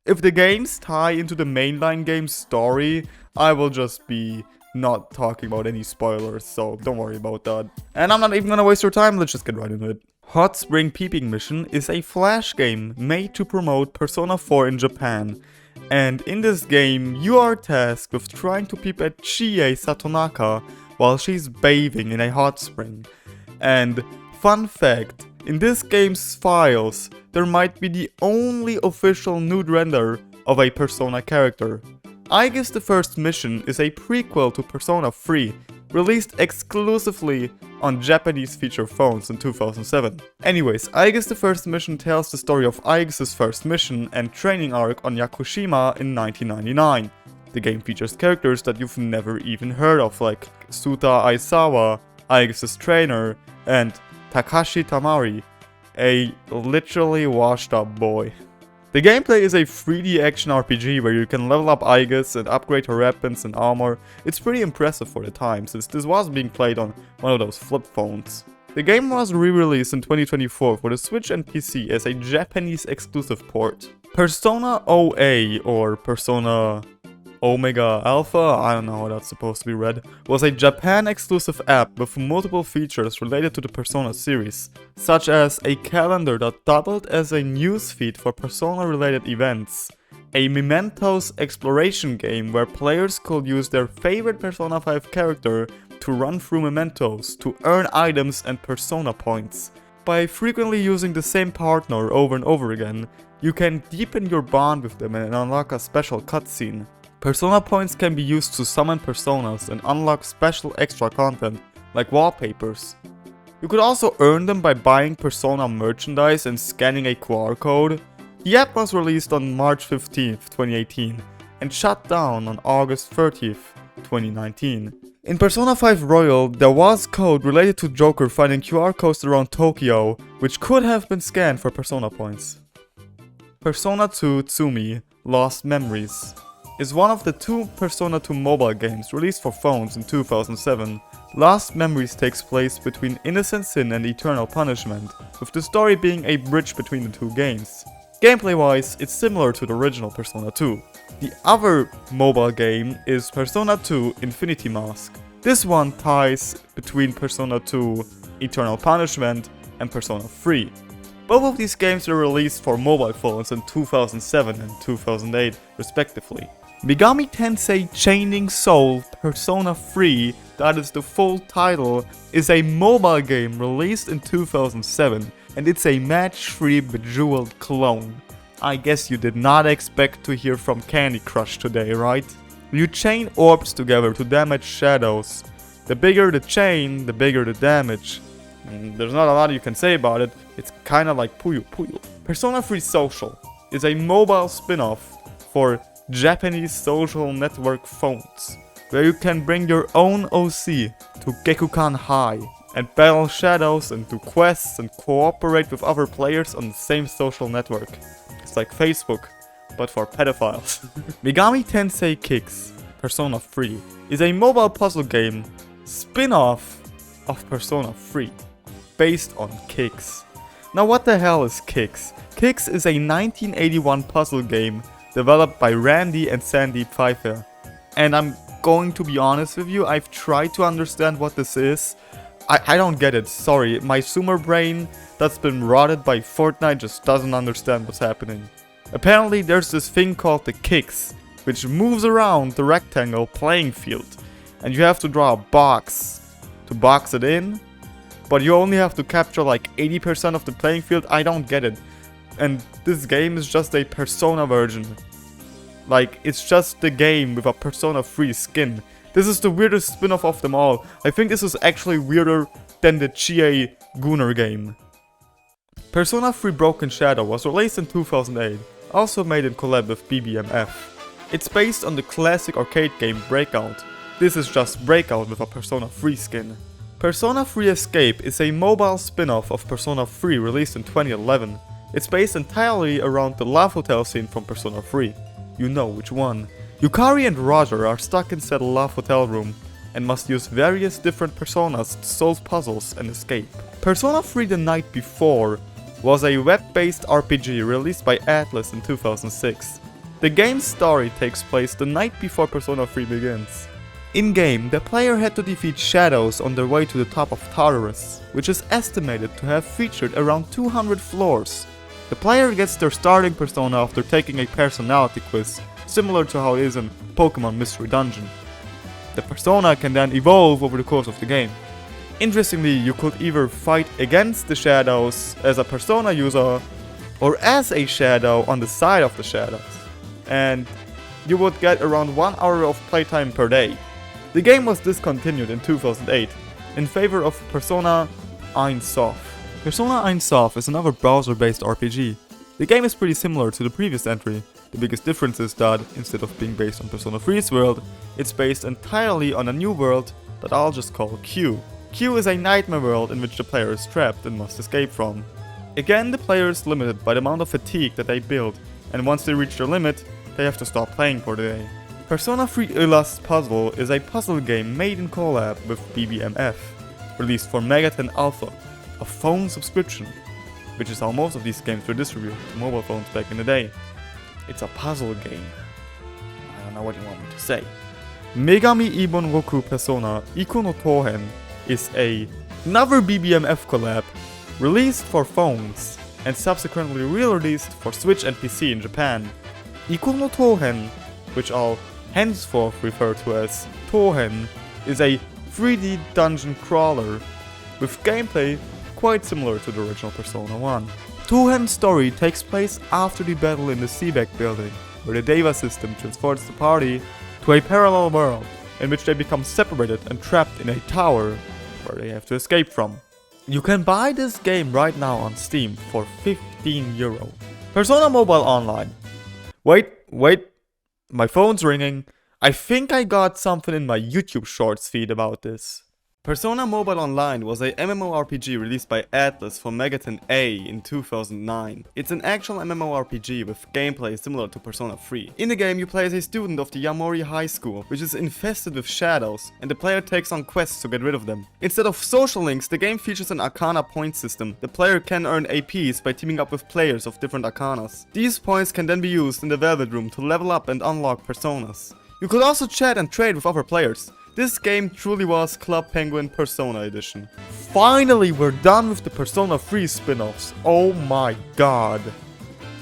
If the games tie into the mainline game's story, I will just be not talking about any spoilers, so don't worry about that. And I'm not even gonna waste your time, let's just get right into it. Hot Spring Peeping Mission is a flash game made to promote Persona 4 in Japan. And in this game, you are tasked with trying to peep at Chie Satonaka while she's bathing in a hot spring. And fun fact, in this game's files, there might be the only official nude render of a Persona character. Aigis the First Mission is a prequel to Persona 3, released exclusively on Japanese feature phones in 2007. Anyways, Aigis the First Mission tells the story of Aigis' first mission and training arc on Yakushima in 1999. The game features characters that you've never even heard of, like Suta Aisawa, Aigis' trainer, and Takashi Tamari, a literally washed up boy. The gameplay is a 3D action RPG where you can level up Aigis and upgrade her weapons and armor. It's pretty impressive for the time, since this was being played on one of those flip phones. The game was re-released in 2024 for the Switch and PC as a Japanese exclusive port. Persona OA, or Persona Omega Alpha, I don't know how that's supposed to be read, was a Japan exclusive app with multiple features related to the Persona series, such as a calendar that doubled as a newsfeed for Persona related events, a Mementos exploration game where players could use their favorite Persona 5 character to run through mementos to earn items and Persona points. By frequently using the same partner over and over again, you can deepen your bond with them and unlock a special cutscene. Persona points can be used to summon personas and unlock special extra content, like wallpapers. You could also earn them by buying Persona merchandise and scanning a QR code. The app was released on March 15th, 2018, and shut down on August 30th, 2019. In Persona 5 Royal, there was code related to Joker finding QR codes around Tokyo, which could have been scanned for Persona points. Persona 2 Tsumi Lost Memories is one of the two Persona 2 mobile games released for phones in 2007. Lost Memories takes place between Innocent Sin and Eternal Punishment, with the story being a bridge between the two games. Gameplay-wise, it's similar to the original Persona 2. The other mobile game is Persona 2 Infinity Mask. This one ties between Persona 2 Eternal Punishment and Persona 3. Both of these games were released for mobile phones in 2007 and 2008 respectively. Megami Tensei Chaining Soul Persona 3, that is the full title, is a mobile game released in 2007, and it's a match-free bejeweled clone. I guess you did not expect to hear from Candy Crush today, right? You chain orbs together to damage shadows. The bigger the chain, the bigger the damage. There's not a lot you can say about it, it's kinda like Puyo Puyo. Persona 3 Social is a mobile spin-off for Japanese social network phones, where you can bring your own OC to Gekukan High and battle shadows and do quests and cooperate with other players on the same social network. It's like Facebook, but for pedophiles. Megami Tensei Kicks Persona 3 is a mobile puzzle game spin-off of Persona 3, based on Kicks. Now what the hell is Kicks? Kicks is a 1981 puzzle game developed by Randy and Sandeep Pfeiffer. And I'm going to be honest with you, I've tried to understand what this is. I don't get it, sorry, my Sumer brain that's been rotted by Fortnite just doesn't understand what's happening. Apparently there's this thing called the Kicks, which moves around the rectangle playing field, and you have to draw a box to box it in, but you only have to capture like 80% of the playing field. I don't get it. And this game is just a Persona version. Like, it's just the game with a Persona 3 skin. This is the weirdest spin-off of them all. I think this is actually weirder than the Chie Gunner game. Persona 3 Broken Shadow was released in 2008, also made in collab with BBMF. It's based on the classic arcade game Breakout. This is just Breakout with a Persona 3 skin. Persona 3 Escape is a mobile spin-off of Persona 3 released in 2011. It's based entirely around the Love Hotel scene from Persona 3. You know which one. Yukari and Roger are stuck inside a Love Hotel room and must use various different personas to solve puzzles and escape. Persona 3 The Night Before was a web-based RPG released by Atlus in 2006. The game's story takes place the night before Persona 3 begins. In-game, the player had to defeat shadows on their way to the top of Tartarus, which is estimated to have featured around 200 floors. The player gets their starting persona after taking a personality quiz, similar to how it is in Pokemon Mystery Dungeon. The persona can then evolve over the course of the game. Interestingly, you could either fight against the shadows as a persona user, or as a shadow on the side of the shadows. And you would get around 1 hour of playtime per day. The game was discontinued in 2008 in favor of Persona Ain Soph. Persona Ain Soph is another browser-based RPG. The game is pretty similar to the previous entry. The biggest difference is that, instead of being based on Persona 3's world, it's based entirely on a new world that I'll just call Q. Q is a nightmare world in which the player is trapped and must escape from. Again, the player is limited by the amount of fatigue that they build, and once they reach their limit, they have to stop playing for the day. Persona 3 Illust Puzzle is a puzzle game made in collab with BBMF, released for Megaten Alpha, a phone subscription, which is how most of these games were distributed to mobile phones back in the day. It's a puzzle game. I don't know what you want me to say. Megami Ibon Roku Persona Ikuu no Touhen is another BBMF collab released for phones and subsequently re-released for Switch and PC in Japan. Ikuu no Touhen, which I'll henceforth refer to as Touhen, is a 3D dungeon crawler with gameplay quite similar to the original Persona 1. Touhen's story takes place after the battle in the Seaback building, where the Deva system transports the party to a parallel world in which they become separated and trapped in a tower where they have to escape from. You can buy this game right now on Steam for €15. Persona Mobile Online. Wait, my phone's ringing. I think I got something in my YouTube Shorts feed about this. Persona Mobile Online was a MMORPG released by Atlus for Megaten A in 2009. It's an actual MMORPG with gameplay similar to Persona 3. In the game, you play as a student of the Yamori High School, which is infested with shadows, and the player takes on quests to get rid of them. Instead of social links, the game features an Arcana point system. The player can earn APs by teaming up with players of different Arcanas. These points can then be used in the Velvet Room to level up and unlock personas. You could also chat and trade with other players. This game truly was Club Penguin Persona Edition. Finally, we're done with the Persona 3 spin-offs. Oh my god.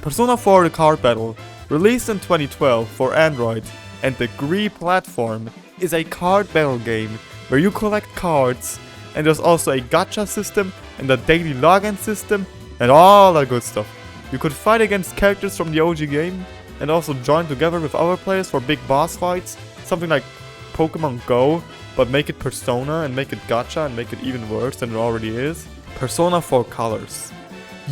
Persona 4 The Card Battle, released in 2012 for Android and the Gree platform, is a card battle game where you collect cards, and there's also a gacha system and a daily login system and all that good stuff. You could fight against characters from the OG game and also join together with other players for big boss fights, something like Pokemon Go, but make it Persona and make it gacha and make it even worse than it already is. Persona 4 Colors.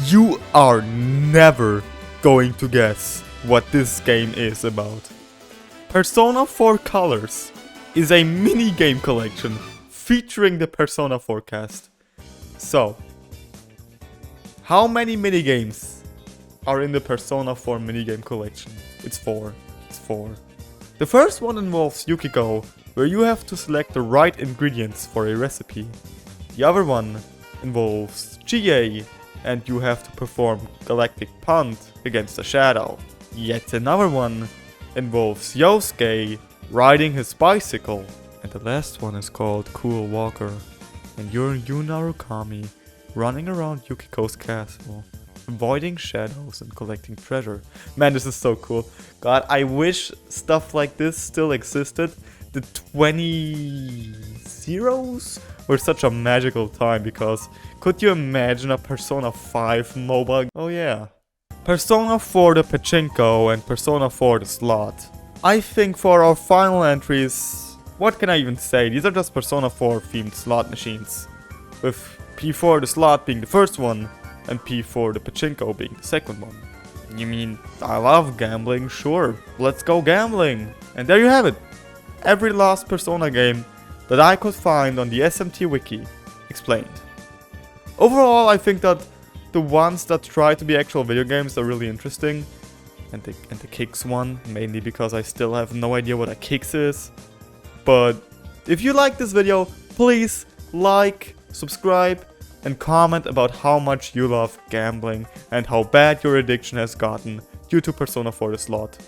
You are never going to guess what this game is about. Persona 4 Colors is a mini-game collection featuring the Persona 4 cast. So, how many minigames are in the Persona 4 minigame collection? It's 4. It's 4. The first one involves Yukiko, where you have to select the right ingredients for a recipe. The other one involves Chie, and you have to perform Galactic Punt against a shadow. Yet another one involves Yosuke riding his bicycle. And the last one is called Cool Walker, and you're Yu Narukami running around Yukiko's castle, avoiding shadows and collecting treasure. Man, this is so cool. God, I wish stuff like this still existed. The 20s were such a magical time, because could you imagine a Persona 5 mobile? Oh yeah. Persona 4 the Pachinko and Persona 4 the Slot. I think for our final entries, what can I even say? These are just Persona 4 themed slot machines, with P4 the Slot being the first one and P4 the Pachinko being the second one. You mean, I love gambling, sure, let's go gambling. And there you have it. Every last Persona game that I could find on the SMT wiki explained. Overall, I think that the ones that try to be actual video games are really interesting. And the Kicks one, mainly because I still have no idea what a Kicks is. But if you like this video, please like, subscribe, and comment about how much you love gambling and how bad your addiction has gotten due to Persona 4 the Slot.